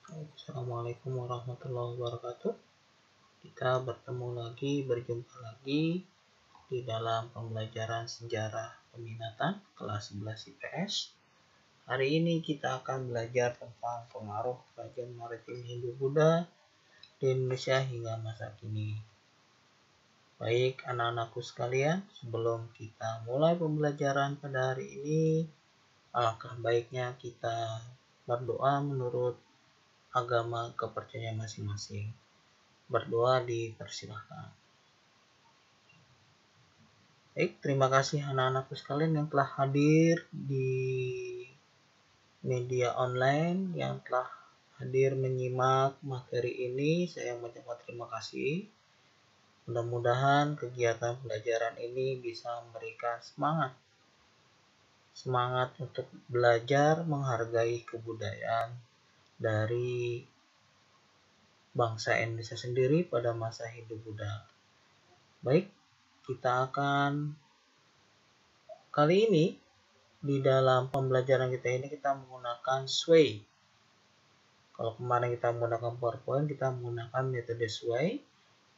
Assalamualaikum warahmatullahi wabarakatuh. Kita berjumpa lagi di dalam pembelajaran sejarah peminatan kelas 11 IPS. Hari ini kita akan belajar tentang pengaruh kerajaan maritim Hindu-Buddha di Indonesia hingga masa kini. Baik anak-anakku sekalian, sebelum kita mulai pembelajaran pada hari ini, alangkah baiknya kita berdoa menurut agama kepercayaan masing-masing. Berdoa dipersilahkan. Baik, terima kasih anak-anakku sekalian yang telah hadir di media online, yang telah hadir menyimak materi ini. Saya mengucapkan terima kasih. Mudah-mudahan kegiatan pelajaran ini bisa memberikan semangat untuk belajar menghargai kebudayaan dari bangsa Indonesia sendiri pada masa Hindu-Buddha. Baik, kita akan kali ini di dalam pembelajaran kita menggunakan Sway. Kalau kemarin kita menggunakan PowerPoint, kita menggunakan metode Sway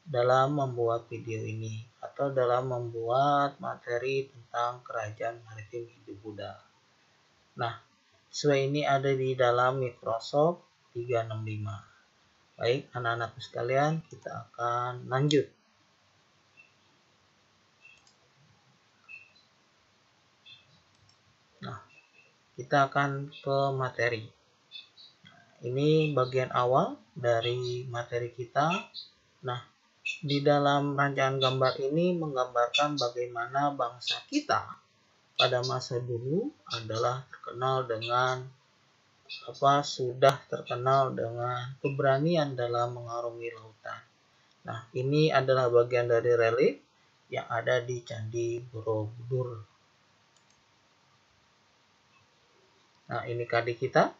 dalam membuat video ini atau dalam membuat materi tentang kerajaan maritim Hindu-Buddha. Nah, Sway ini ada di dalam Microsoft 365. Baik, anak-anakku sekalian, kita akan lanjut. Nah, kita akan ke materi. Ini bagian awal dari materi kita. Nah, di dalam rancangan gambar ini menggambarkan bagaimana bangsa kita pada masa dulu adalah sudah terkenal dengan keberanian dalam mengarungi lautan. Nah, ini adalah bagian dari relief yang ada di Candi Borobudur. Nah, ini KD kita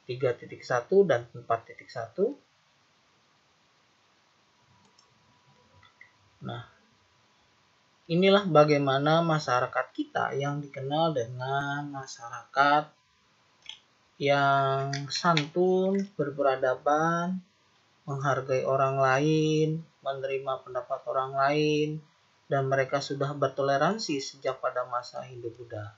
3.1 dan 4.1. Nah, inilah bagaimana masyarakat kita yang dikenal dengan masyarakat yang santun, berperadaban, menghargai orang lain, menerima pendapat orang lain, dan mereka sudah bertoleransi sejak pada masa Hindu-Buddha.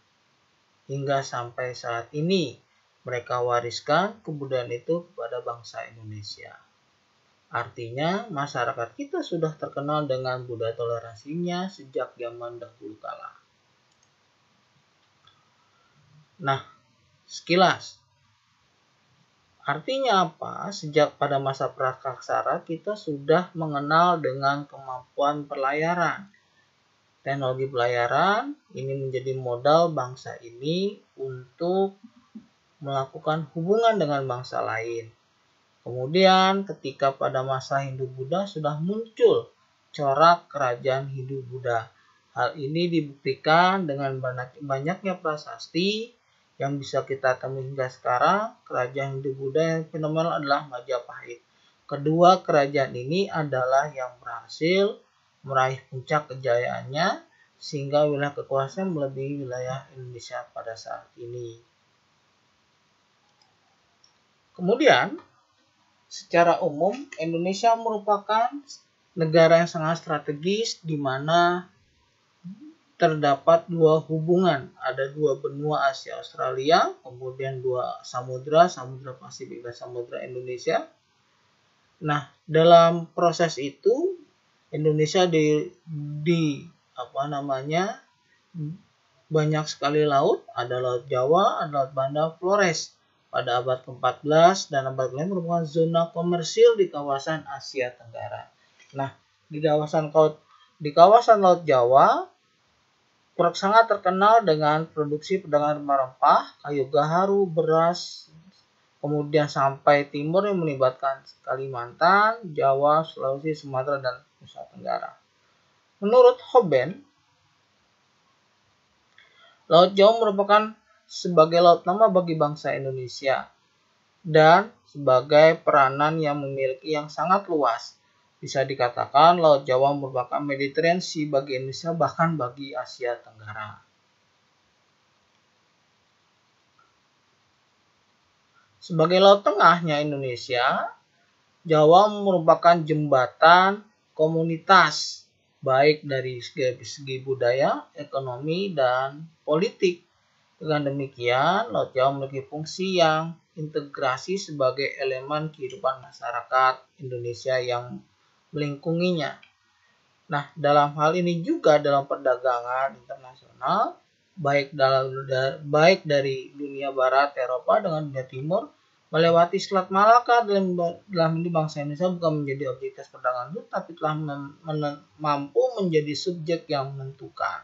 Hingga sampai saat ini, mereka wariskan kebudayaan itu kepada bangsa Indonesia. Artinya, masyarakat kita sudah terkenal dengan budaya toleransinya sejak zaman dahulu kala. Nah, sekilas. Artinya apa? Sejak pada masa prakarsara kita sudah mengenal dengan kemampuan pelayaran. Teknologi pelayaran ini menjadi modal bangsa ini untuk melakukan hubungan dengan bangsa lain. Kemudian ketika pada masa Hindu-Buddha sudah muncul corak kerajaan Hindu-Buddha. Hal ini dibuktikan dengan banyaknya prasasti yang bisa kita temui hingga sekarang. Kerajaan Hindu-Buddha yang fenomenal adalah Majapahit. Kedua kerajaan ini adalah yang berhasil meraih puncak kejayaannya sehingga wilayah kekuasaan melebihi wilayah Indonesia pada saat ini. Kemudian, secara umum Indonesia merupakan negara yang sangat strategis di mana terdapat dua hubungan, ada dua benua Asia Australia, kemudian dua samudra Pasifik dan samudra Indonesia. Nah, dalam proses itu Indonesia banyak sekali laut, ada Laut Jawa, ada Laut Banda, Flores. Pada abad ke-14 dan abad ke-15 merupakan zona komersil di kawasan Asia Tenggara. Nah, di kawasan Laut Jawa sangat terkenal dengan produksi perdagangan rempah-rempah, kayu gaharu, beras, kemudian sampai timur yang melibatkan Kalimantan, Jawa, Sulawesi, Sumatera, dan Nusa Tenggara. Menurut Hoben, Laut Jawa merupakan sebagai laut lama bagi bangsa Indonesia dan sebagai peranan yang memiliki yang sangat luas. Bisa dikatakan Laut Jawa merupakan Mediterranean Sea bagi Indonesia, bahkan bagi Asia Tenggara. Sebagai laut tengahnya Indonesia, Jawa merupakan jembatan komunitas, baik dari segi budaya, ekonomi, dan politik. Dengan demikian, Laut Jawa memiliki fungsi yang integrasi sebagai elemen kehidupan masyarakat Indonesia yang melingkunginya. Nah, dalam hal ini juga dalam perdagangan internasional, baik dari dunia barat, Eropa dengan dunia timur, melewati Selat Malaka dalam ini bangsa Indonesia bukan menjadi objek perdagangan itu, tapi telah mampu menjadi subjek yang menentukan.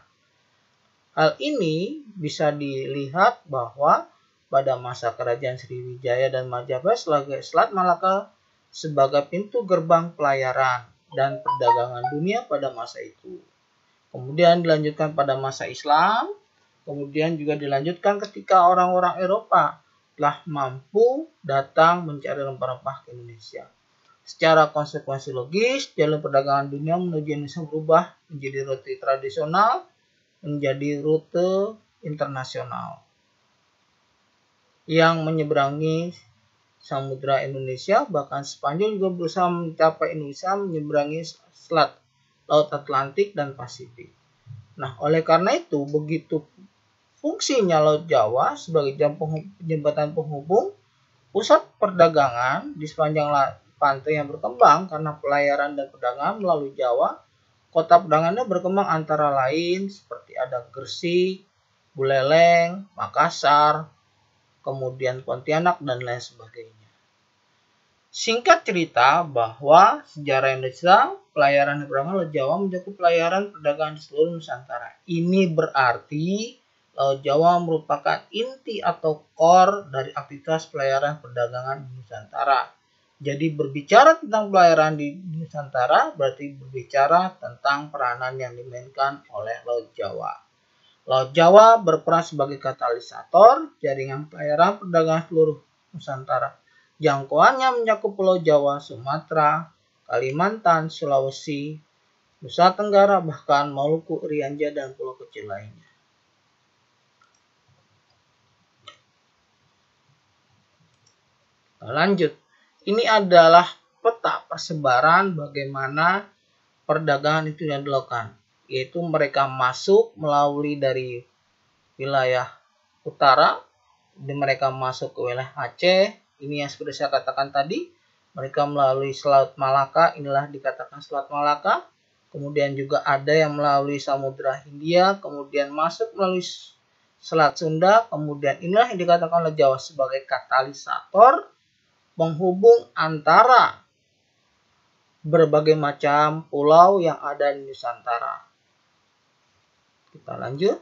Hal ini bisa dilihat bahwa pada masa kerajaan Sriwijaya dan Majapahit, Selat Malaka sebagai pintu gerbang pelayaran dan perdagangan dunia pada masa itu. Kemudian dilanjutkan pada masa Islam, kemudian juga dilanjutkan ketika orang-orang Eropa telah mampu datang mencari rempah-rempah ke Indonesia. Secara konsekuensi logis, jalur perdagangan dunia menuju Indonesia berubah menjadi rute tradisional, menjadi rute internasional yang menyeberangi Samudra Indonesia, bahkan Spanyol juga berusaha mencapai Indonesia menyeberangi selat Laut Atlantik dan Pasifik. Nah, oleh karena itu, begitu fungsinya Laut Jawa sebagai jembatan penghubung pusat perdagangan di sepanjang pantai yang berkembang karena pelayaran dan perdagangan melalui Jawa. Kota perdagangannya berkembang antara lain seperti ada Gresik, Buleleng, Makassar, kemudian Pontianak, dan lain sebagainya. Singkat cerita bahwa sejarah Indonesia, pelayaran dan perdagangan Laut Jawa mencakup pelayaran perdagangan di seluruh Nusantara. Ini berarti Laut Jawa merupakan inti atau core dari aktivitas pelayaran perdagangan di Nusantara. Jadi berbicara tentang pelayaran di Nusantara berarti berbicara tentang peranan yang dimainkan oleh Laut Jawa. Laut Jawa berperan sebagai katalisator jaringan pelayaran perdagangan seluruh Nusantara. Jangkauannya mencakup Pulau Jawa, Sumatera, Kalimantan, Sulawesi, Nusa Tenggara, bahkan Maluku, Rianja, dan pulau kecil lainnya. Lanjut. Ini adalah peta persebaran bagaimana perdagangan itu yang dilakukan, yaitu mereka masuk melalui dari wilayah utara, mereka masuk ke wilayah Aceh, ini yang seperti saya katakan tadi, mereka melalui Selat Malaka, inilah dikatakan Selat Malaka, kemudian juga ada yang melalui Samudra Hindia, kemudian masuk melalui Selat Sunda, kemudian inilah yang dikatakan oleh Jawa sebagai katalisator penghubung antara berbagai macam pulau yang ada di Nusantara. Kita lanjut.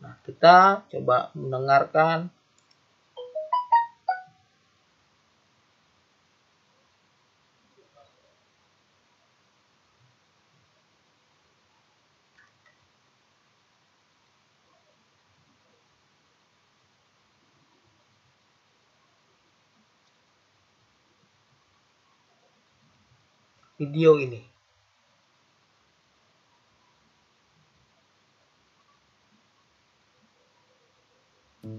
Nah, kita coba mendengarkan video ini.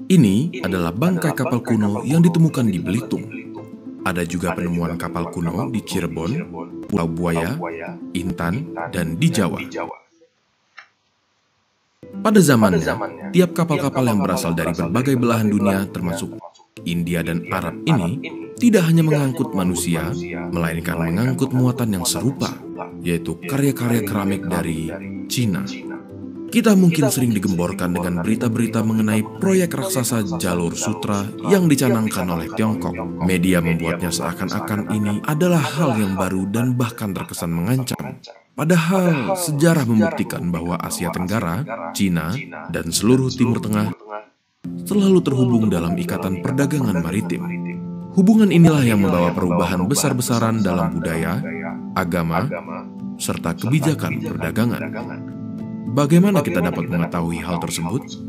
Ini adalah bangkai kapal kuno yang ditemukan di Belitung. Ada juga penemuan kapal kuno di Cirebon, Pulau Buaya, Intan, dan di Jawa. Pada zamannya, tiap kapal-kapal yang berasal dari berbagai belahan dunia termasuk India dan Arab ini tidak hanya mengangkut manusia, melainkan mengangkut muatan yang serupa, yaitu karya-karya keramik dari Cina. Kita mungkin sering digemborkan dengan berita-berita mengenai proyek raksasa jalur sutra yang dicanangkan oleh Tiongkok. Media membuatnya seakan-akan ini adalah hal yang baru dan bahkan terkesan mengancam. Padahal sejarah membuktikan bahwa Asia Tenggara, Cina, dan seluruh Timur Tengah selalu terhubung dalam ikatan perdagangan maritim. Hubungan inilah yang membawa perubahan besar-besaran dalam budaya, agama, serta kebijakan perdagangan. Bagaimana kita dapat mengetahui hal tersebut?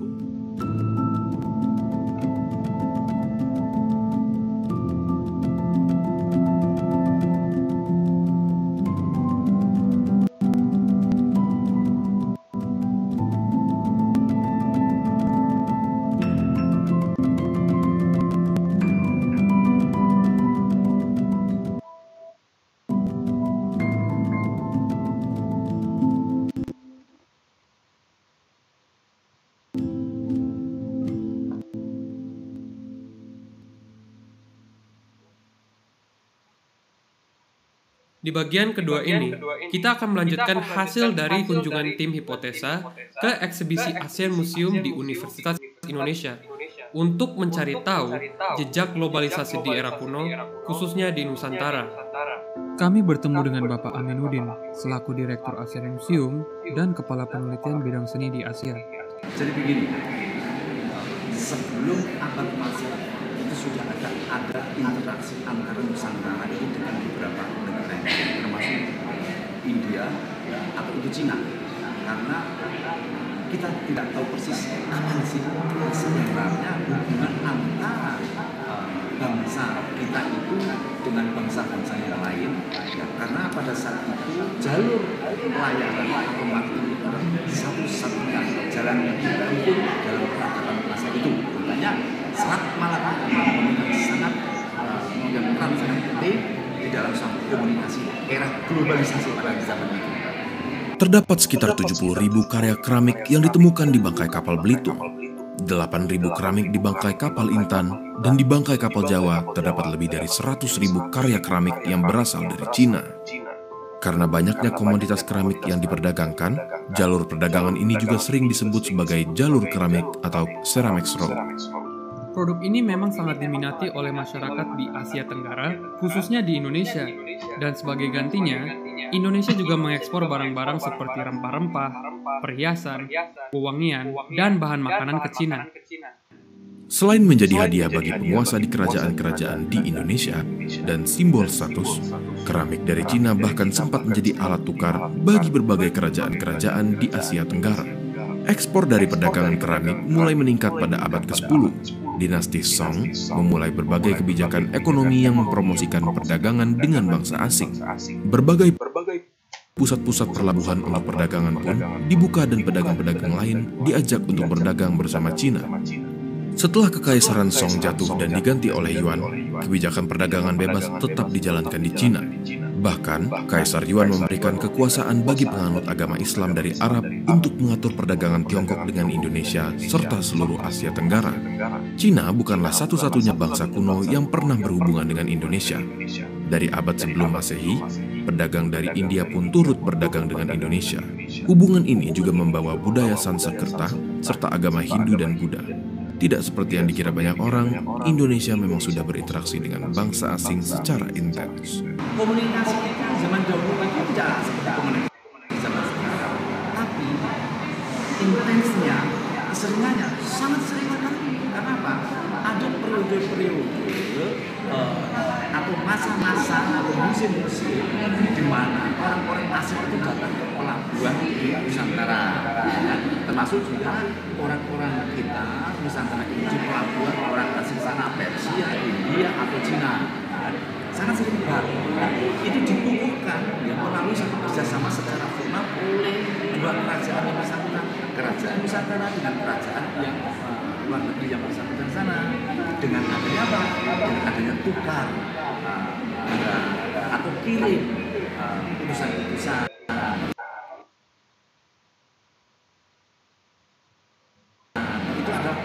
Di bagian kedua ini, kita akan melanjutkan hasil dari kunjungan tim Hipotesa ke eksibisi ASEAN Museum di Universitas Indonesia untuk mencari tahu jejak globalisasi di era kuno, khususnya di Nusantara. Kami bertemu dengan Bapak Aminuddin, selaku Direktur ASEAN Museum dan Kepala Penelitian Bidang Seni di Asia. Jadi begini, sebelum abad Masehi itu sudah ada interaksi antara Nusantara itu dengan beberapa negara yang termasuk India atau itu Cina, karena kita tidak tahu persis kapan sih sebenarnya hubungan antara bangsa kita itu dengan bangsa-bangsa yang lain, ya, karena pada saat itu jalur pelayaran atau maritim itu adalah satu-satunya jalan yang ditempuh dalam peradaban masa itu. Makanya Selat Malaka sangat memegang peran sangat penting di dalam suatu komunikasi era globalisasi pada zaman itu. Terdapat sekitar 70.000 karya keramik yang ditemukan di bangkai kapal Belitung, 8.000 keramik di bangkai kapal Intan, dan di bangkai kapal Jawa terdapat lebih dari 100.000 karya keramik yang berasal dari Cina. Karena banyaknya komoditas keramik yang diperdagangkan, jalur perdagangan ini juga sering disebut sebagai jalur keramik atau ceramics road. Produk ini memang sangat diminati oleh masyarakat di Asia Tenggara, khususnya di Indonesia. Dan sebagai gantinya, Indonesia juga mengekspor barang-barang seperti rempah-rempah, perhiasan, wewangian, dan bahan makanan ke Cina. Selain menjadi hadiah bagi penguasa di kerajaan-kerajaan di Indonesia dan simbol status, keramik dari Cina bahkan sempat menjadi alat tukar bagi berbagai kerajaan-kerajaan di Asia Tenggara. Ekspor dari perdagangan keramik mulai meningkat pada abad ke-10. Dinasti Song memulai berbagai kebijakan ekonomi yang mempromosikan perdagangan dengan bangsa asing. Berbagai pusat-pusat perlabuhan untuk perdagangan pun dibuka dan pedagang-pedagang lain diajak untuk berdagang bersama Cina. Setelah Kekaisaran Song jatuh dan diganti oleh Yuan, kebijakan perdagangan bebas tetap dijalankan di Cina. Bahkan, Kaisar Yuan memberikan kekuasaan bagi penganut agama Islam dari Arab untuk mengatur perdagangan Tiongkok dengan Indonesia serta seluruh Asia Tenggara. Cina bukanlah satu-satunya bangsa kuno yang pernah berhubungan dengan Indonesia. Dari abad sebelum Masehi, pedagang dari India pun turut berdagang dengan Indonesia. Hubungan ini juga membawa budaya Sanskerta serta agama Hindu dan Buddha. Tidak seperti yang dikira banyak orang, Indonesia memang sudah berinteraksi dengan bangsa asing secara intens. Komunikasi kita zaman dahulu itu tidak seperti komunikasi zaman sekarang, tapi intensnya, keseringannya sangat sering sekali. Karena apa? Ada periode-periode atau masa-masa atau musim-musim di mana orang-orang asing itu datang ke pelabuhan di Nusantara, termasuk juga orang-orang kita Nusantara itu di pelabuhan orang asing sana, Persia, India atau Cina, sangat sering banget. Itu dibukukan ya melalui satu kerjasama secara formal oleh dua kerajaan yang bersangkutan, kerajaan Nusantara dengan kerajaan yang luar negeri yang bersangkutan sana, dengan adanya apa? Dengan adanya tukar atau kirim utusan-utusan. Itu adalah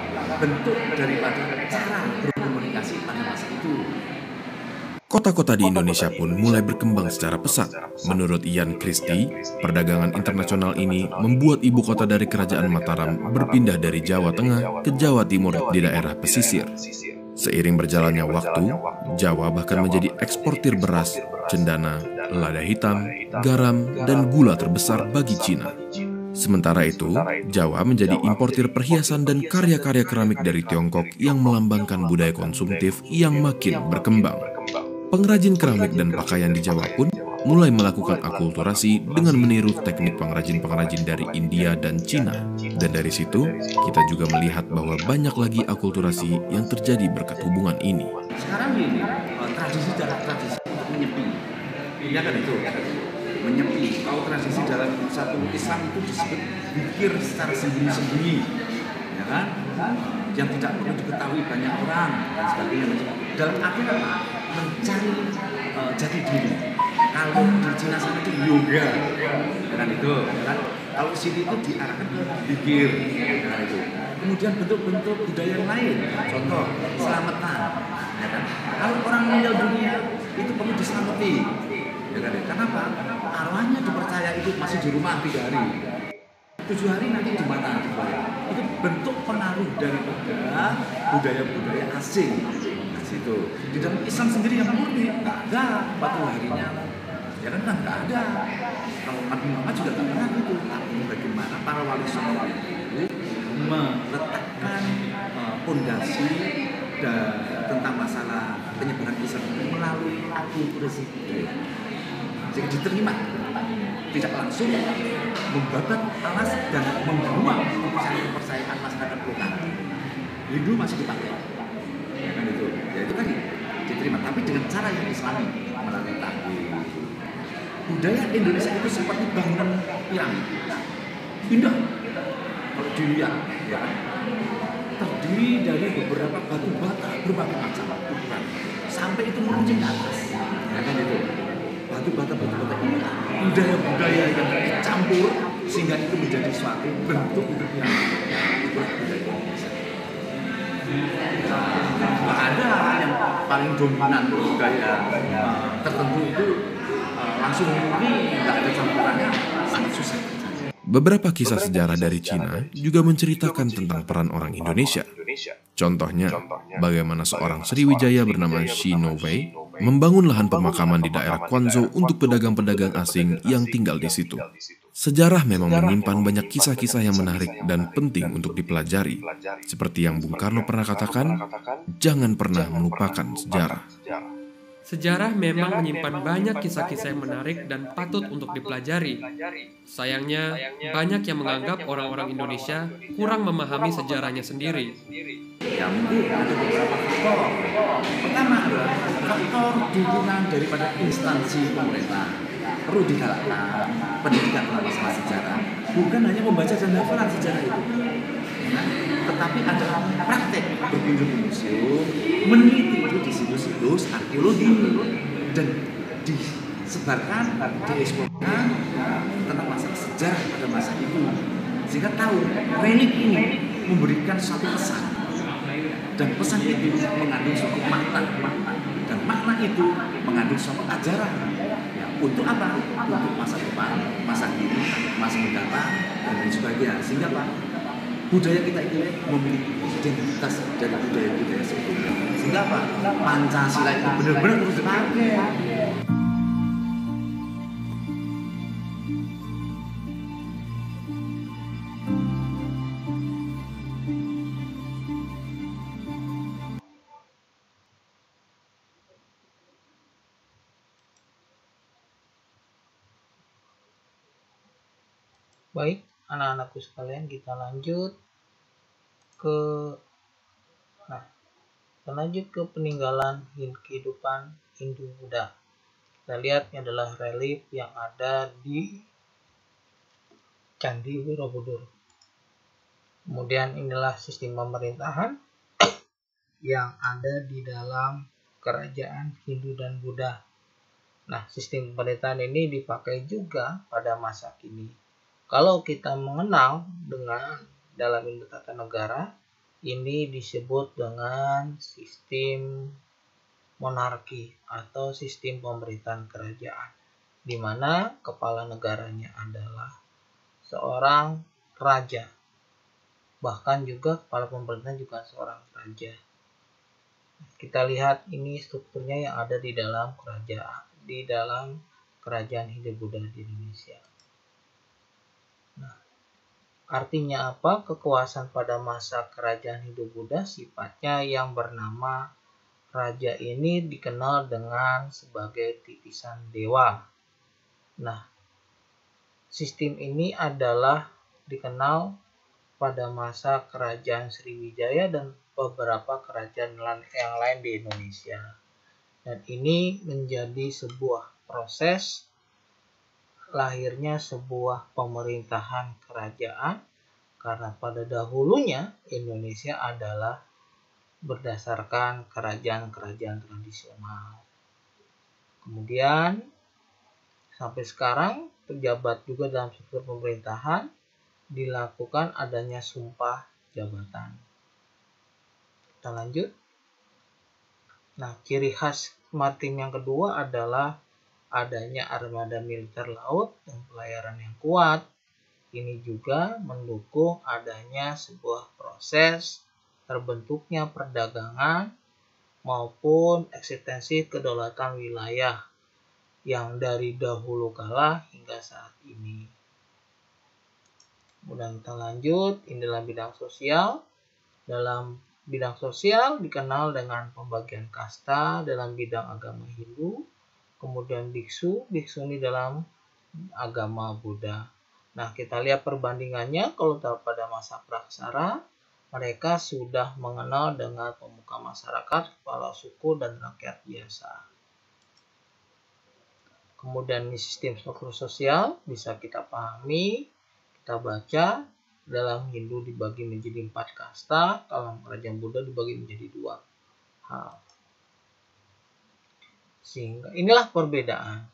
bentuk daripada cara berkomunikasi pada masa itu. Kota-kota di Indonesia pun mulai berkembang secara pesat. Menurut Ian Christie, perdagangan internasional ini membuat ibu kota dari Kerajaan Mataram berpindah dari Jawa Tengah ke Jawa Timur di daerah pesisir. Seiring berjalannya waktu, Jawa bahkan menjadi eksportir beras, cendana, lada hitam, garam, dan gula terbesar bagi Cina. Sementara itu, Jawa menjadi importir perhiasan dan karya-karya keramik dari Tiongkok yang melambangkan budaya konsumtif yang makin berkembang. Pengrajin keramik dan pakaian di Jawa pun mulai melakukan akulturasi dengan meniru teknik pengrajin-pengrajin dari India dan Cina. Dan dari situ, kita juga melihat bahwa banyak lagi akulturasi yang terjadi berkat hubungan ini. Sekarang ini, tradisi untuk menyepi. Ya kan itu, menyepi. Kalau tradisi dalam satu Islam itu disebut zikir secara sembunyi-sembunyi. Ya kan? Yang tidak perlu diketahui banyak orang dan sebagainya. Dalam arti apa? Mencari jati diri. Kalau di Cina sana itu yoga, kan itu, kan? Kalau sini itu diarahkan ke zikir, kan itu. Kemudian bentuk-bentuk budaya yang lain, contoh selamatan, ya kan? Kalau orang meninggal dunia itu perlu diselamati, Ya kan? Kenapa? Arwahnya dipercaya itu masih di rumah 3 hari. 7 hari nanti di mana? Itu bentuk pengaruh daripada budaya-budaya asing. Di situ. Di dalam Islam sendiri yang murni nggak ada 40 harinya. Ya kan nggak ada. Kalau Nabi Muhammad juga nggak pernah gitu. Tapi bagaimana para wali songo itu meletakkan pondasi tentang masalah penyebaran Islam melalui akulturasi, jadi diterima, tidak langsung membabat alas dan membuang kepercayaan masyarakat lokal. Hindu masih dipakai, ya kan itu, ya itu tadi diterima, tapi dengan cara yang Islami melalui takbir. Budaya Indonesia itu seperti bangunan piramid, indah kalau dilihat, ya kan? Terdiri dari beberapa batu bata berbagai macam ukuran sampai itu meruncing ke atas, ya kan itu batu bata ini budaya yang dicampur sehingga itu menjadi suatu bentuk yang budaya Indonesia. Nggak ada yang paling dominan budaya tertentu itu langsung murni, nggak ada campurannya, sangat susah. Beberapa kisah sejarah dari Cina juga menceritakan tentang peran orang Indonesia. Contohnya, bagaimana seorang Sriwijaya bernama Shi No Wei membangun lahan pemakaman di daerah Quanzhou untuk pedagang-pedagang asing yang tinggal di situ. Sejarah memang menyimpan banyak kisah-kisah yang menarik dan penting untuk dipelajari. Seperti yang Bung Karno pernah katakan, jangan pernah melupakan sejarah. Sejarah memang menyimpan banyak kisah-kisah yang menarik dan patut untuk dipelajari. Sayangnya, banyak yang menganggap orang-orang Indonesia kurang memahami sejarahnya sendiri. Ya mungkin ada beberapa faktor. Pertama adalah faktor dukungan daripada instansi pemerintah. Perlu digalakkan pendidikan dalam masalah sejarah. Bukan hanya membaca dan hafalan sejarah itu. Nah, tetapi ada praktek berkunjung di museum, meneliti itu di situs-situs arkeologi dan disebarkan, dieksplorkan tentang masalah sejarah pada masa itu, sehingga tahu relik ini memberikan suatu pesan dan pesan itu mengandung suatu makna dan makna itu mengandung suatu ajaran. Ya, untuk apa? Untuk masa depan, masa kini, masa mendatang dan lain sebagainya. Sehingga apa? Budaya kita itu memiliki identitas dari budaya-budaya sebelumnya. Sehingga apa? Pancasila itu benar-benar harus dipakai. Baik, anak-anakku sekalian, kita lanjut ke peninggalan kehidupan Hindu-Buddha. Kita lihat ini adalah relief yang ada di Candi Borobudur. Kemudian inilah sistem pemerintahan yang ada di dalam kerajaan Hindu dan Buddha. Nah, sistem pemerintahan ini dipakai juga pada masa kini. Kalau kita mengenal dengan dalam ilmu tata negara, ini disebut dengan sistem monarki atau sistem pemerintahan kerajaan, di mana kepala negaranya adalah seorang raja. Bahkan juga kepala pemerintahan juga seorang raja. Kita lihat ini strukturnya yang ada di dalam kerajaan Hindu-Buddha di Indonesia. Nah, artinya apa? Kekuasaan pada masa kerajaan Hindu-Buddha sifatnya yang bernama raja ini dikenal dengan sebagai titisan dewa. Nah, sistem ini adalah dikenal pada masa kerajaan Sriwijaya dan beberapa kerajaan yang lain di Indonesia. Dan ini menjadi sebuah proses lahirnya sebuah pemerintahan kerajaan, karena pada dahulunya Indonesia adalah berdasarkan kerajaan-kerajaan tradisional. Kemudian sampai sekarang pejabat juga dalam struktur pemerintahan dilakukan adanya sumpah jabatan. Kita lanjut. Nah, ciri khas maritim yang kedua adalah adanya armada militer laut dan pelayaran yang kuat. Ini juga mendukung adanya sebuah proses terbentuknya perdagangan maupun eksistensi kedaulatan wilayah yang dari dahulu kala hingga saat ini. Kemudian kita lanjut, inilah bidang sosial. Dalam bidang sosial dikenal dengan pembagian kasta dalam bidang agama Hindu, kemudian biksu, biksuni dalam agama Buddha. Nah, kita lihat perbandingannya. Kalau pada masa praksara, mereka sudah mengenal dengan pemuka masyarakat, kepala suku, dan rakyat biasa. Kemudian sistem struktur sosial bisa kita pahami, kita baca. Dalam Hindu dibagi menjadi 4 kasta, dalam kerajaan Buddha dibagi menjadi 2 hal. Sehingga inilah perbedaan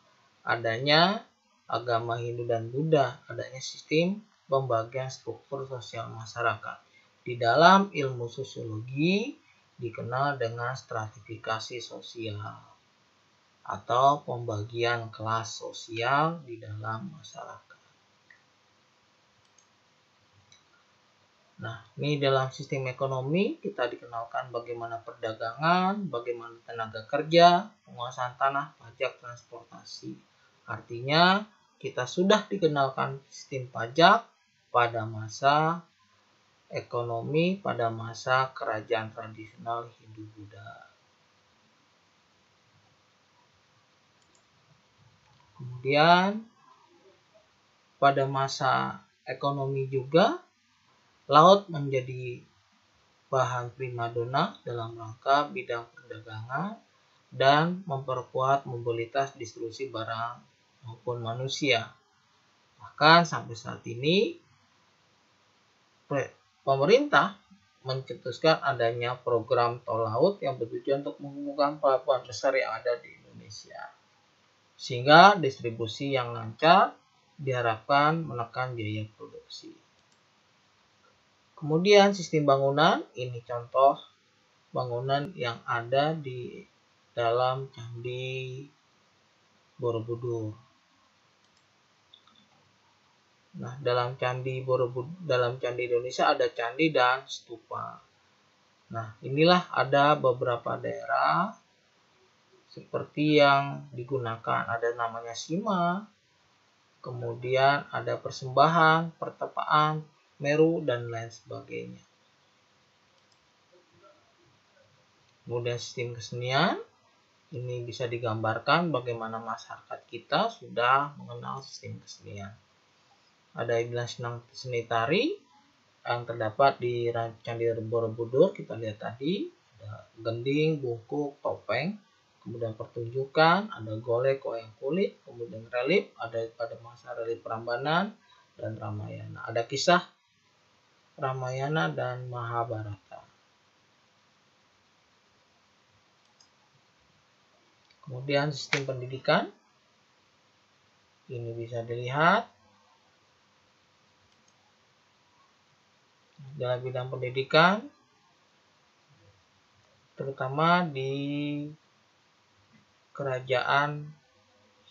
adanya agama Hindu dan Buddha, adanya sistem pembagian struktur sosial masyarakat. Di dalam ilmu sosiologi dikenal dengan stratifikasi sosial atau pembagian kelas sosial di dalam masyarakat. Nah, ini dalam sistem ekonomi kita dikenalkan bagaimana perdagangan, bagaimana tenaga kerja, penguasaan tanah, pajak, transportasi. Artinya kita sudah dikenalkan sistem pajak pada masa ekonomi, pada masa kerajaan tradisional Hindu-Buddha. Kemudian pada masa ekonomi juga, laut menjadi bahan primadona dalam rangka bidang perdagangan dan memperkuat mobilitas distribusi barang maupun manusia. Bahkan sampai saat ini pemerintah mencetuskan adanya program tol laut yang bertujuan untuk menghubungkan pelabuhan besar yang ada di Indonesia. Sehingga distribusi yang lancar diharapkan menekan biaya produksi. Kemudian sistem bangunan, ini contoh bangunan yang ada di dalam Candi Borobudur. Nah, dalam Candi Indonesia ada candi dan stupa. Nah, inilah ada beberapa daerah seperti yang digunakan. Ada namanya Sima, kemudian ada persembahan, pertapaan, Meru, dan lain sebagainya. Kemudian sistem kesenian, ini bisa digambarkan bagaimana masyarakat kita sudah mengenal sistem kesenian. Ada yang bilang seni tari yang terdapat di Candi Borobudur, kita lihat tadi, ada gending, bungkuk, topeng, kemudian pertunjukan, ada golek, wayang kulit, kemudian relief, ada pada masa relief Prambanan dan Ramayana. Ada kisah Ramayana dan Mahabharata. Kemudian sistem pendidikan, ini bisa dilihat dalam bidang pendidikan, terutama di kerajaan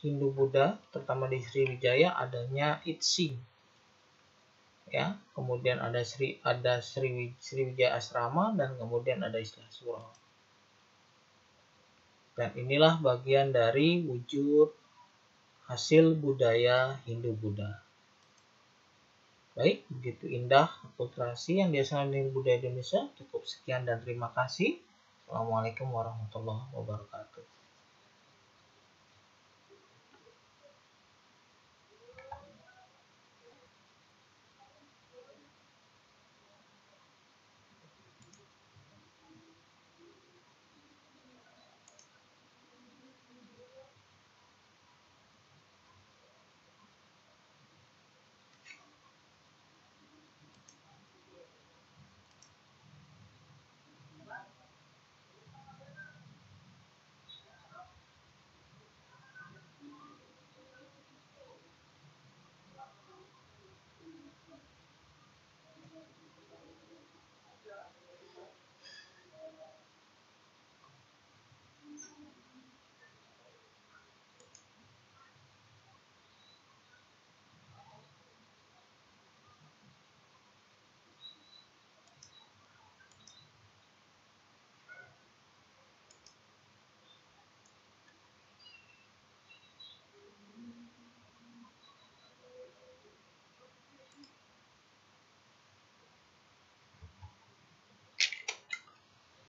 Hindu-Buddha, terutama di Sriwijaya adanya Itsing. Ya, kemudian ada Sriwijaya Asrama, dan kemudian ada istilah surau. Dan inilah bagian dari wujud hasil budaya Hindu-Buddha. Baik, begitu indah akulturasi yang dihasilkan dari budaya Indonesia. Cukup sekian dan terima kasih. Assalamualaikum warahmatullahi wabarakatuh.